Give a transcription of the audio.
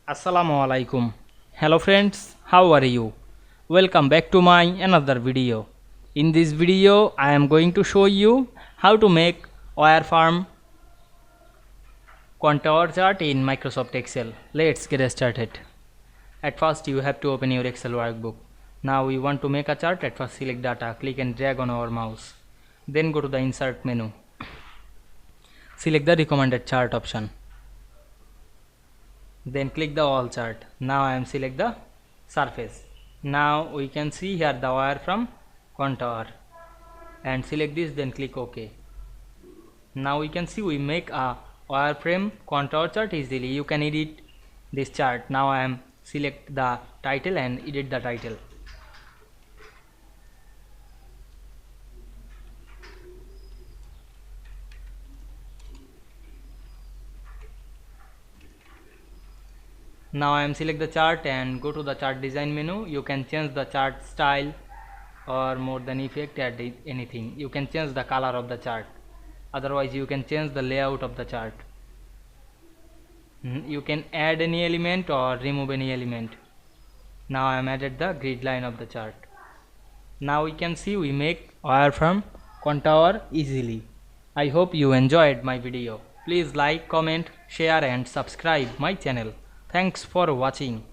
Assalamu Walaikum. Hello friends, how are you? Welcome back to my another video. In this video, I am going to show you how to make wireframe contour chart in Microsoft Excel. Let's get started. At first, you have to open your Excel workbook. Now we want to make a chart. At first, select data, click and drag on our mouse. Then go to the insert menu. Select the recommended chart option. Then click the all chart. Now I am select the surface. Now we can see here the wireframe contour and select this, then click OK. Now we can see we make a wireframe contour chart easily. You can edit this chart. Now I am select the title and edit the title. Now I am select the chart and go to the chart design menu. You can change the chart style or more than effect, add anything. You can change the color of the chart. Otherwise you can change the layout of the chart. You can add any element or remove any element. Now I am added the grid line of the chart. Now we can see we make wireframe contour easily. I hope you enjoyed my video. Please like, comment, share and subscribe my channel. Thanks for watching.